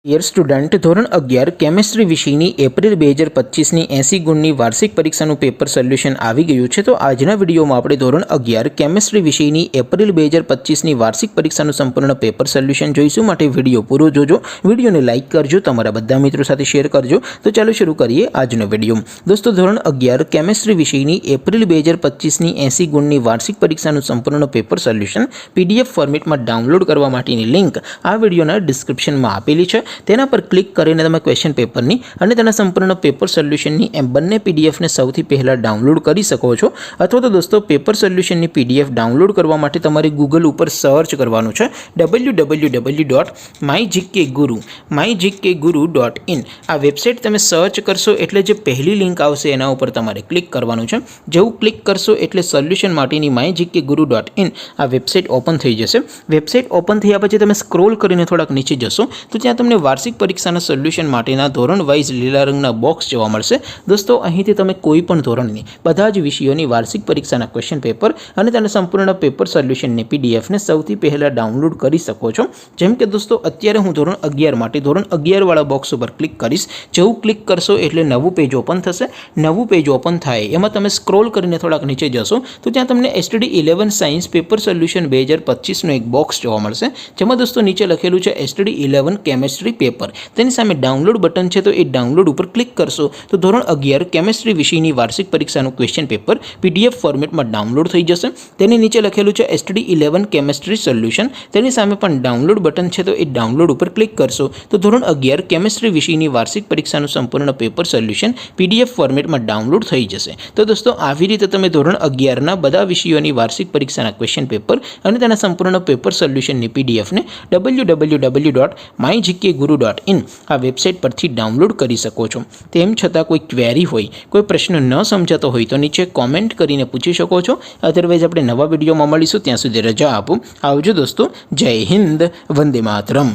Dear student, ધોરણ 11 chemistry વિષયની April 2025ની 80 ગુણની વાર્ષિક પરીક્ષાનું પેપર સોલ્યુશન આવી ગયું છે। તો આજના વિડીયોમાં આપણે ધોરણ 11 કેમિસ્ટ્રી વિષયની એપ્રિલ 2025ની વાર્ષિક પરીક્ષાનું સંપૂર્ણ પેપર સોલ્યુશન જોઈશું। માટે વિડીયો પૂરો જોજો, વિડીયોને લાઇક કરજો, તમારા બધા મિત્રો સાથે શેર કરજો। તો ચાલો શરૂ કરીએ આજનો વિડીયો। દોસ્તો, ધોરણ 11 કેમિસ્ટ્રી વિષયની એપ્રિલ 2025ની 80 ગુણની વાર્ષિક પરીક્ષાનું સંપૂર્ણ પેપર સોલ્યુશન પીડીએફ ફોર્મેટમાં ડાઉનલોડ કરવા માટેની લિંક આ વિડીયોના ડિસ્ક્રિપ્શનમાં આપેલી છે। તેના પર ક્લિક કરીને તમે ક્વેશ્ચન પેપરની અને તેના સંપૂર્ણ પેપર સોલ્યુશનની એમ બંને પીડીએફને સૌથી પહેલાં ડાઉનલોડ કરી શકો છો। અથવા તો દોસ્તો, પેપર સોલ્યુશનની પીડીએફ ડાઉનલોડ કરવા માટે તમારે ગૂગલ ઉપર સર્ચ કરવાનું છે www.mygkguru.in। આ વેબસાઇટ તમે સર્ચ કરશો એટલે જે પહેલી લિંક આવશે એના ઉપર તમારે ક્લિક કરવાનું છે। જેવું ક્લિક કરશો એટલે સોલ્યુશન માટેની mygkguru.in આ વેબસાઇટ ઓપન થઈ જશે। વેબસાઇટ ઓપન થયા પછી તમે સ્ક્રોલ કરીને થોડાક નીચે જશો તો ત્યાં તમને વાર્ષિક પરીક્ષાના સોલ્યુશન માટેના ધોરણ વાઇઝ લીલા રંગના બોક્સ જોવા મળશે। દોસ્તો, અહીંથી તમે કોઈ પણ ધોરણની બધા જ વિષયોની વાર્ષિક પરીક્ષાના ક્વેશ્ચન પેપર અને તેના સંપૂર્ણ પેપર સોલ્યુશનની પીડીએફને સૌથી પહેલાં ડાઉનલોડ કરી શકો છો। જેમ કે દોસ્તો, અત્યારે હું ધોરણ 11 માટે ધોરણ 11 વાળા બોક્સ ઉપર ક્લિક કરીશ। જેવું ક્લિક કરશો એટલે નવું પેજ ઓપન થશે। નવું પેજ ઓપન થાય એમાં તમે સ્ક્રોલ કરીને થોડાક નીચે જશો તો ત્યાં તમને એસટીડી 11 સાયન્સ પેપર સોલ્યુશન 2025નો એક બોક્સ જોવા મળશે। જેમાં દોસ્તો નીચે લખેલું છે એસટીડી 11 કેમિસ્ટ્રી પેપર। તેની સામે ડાઉનલોડ બટન છે, તો એ ડાઉનલોડ ઉપર ક્લિક કરશો તો ધોરણ 11 કેમિસ્ટ્રી વિષયની વાર્ષિક પરીક્ષાનું ક્વેશ્ચન પેપર પીડીએફ ફોર્મેટમાં ડાઉનલોડ થઈ જશે। તેની નીચે લખેલું છે એસટીડી 11 કેમિસ્ટ્રી સોલ્યુશન। તેની સામે પણ ડાઉનલોડ બટન છે, તો એ ડાઉનલોડ ઉપર ક્લિક કરશો તો ધોરણ 11 કેમિસ્ટ્રી વિષયની વાર્ષિક પરીક્ષાનું સંપૂર્ણ પેપર સોલ્યુશન પીડીએફ ફોર્મેટમાં ડાઉનલોડ થઈ જશે। તો દોસ્તો, આવી રીતે તમે ધોરણ 11ના બધા વિષયોની વાર્ષિક પરીક્ષાના ક્વેશ્ચન પેપર અને તેના સંપૂર્ણ પેપર સોલ્યુશનની પીડીએફને www.mygkguru.in આ વેબસાઇટ પરથી ડાઉનલોડ કરી શકો છો। તેમ છતાં કોઈ ક્વેરી હોય, કોઈ પ્રશ્ન ન સમજાતો હોય તો નીચે કોમેન્ટ કરીને પૂછી શકો છો। અધરવાઇઝ આપણે નવા વિડીયોમાં મળીશું, ત્યાં સુધી રજા આપો। આવજો દોસ્તો, જય હિન્દ, વંદે માતરમ।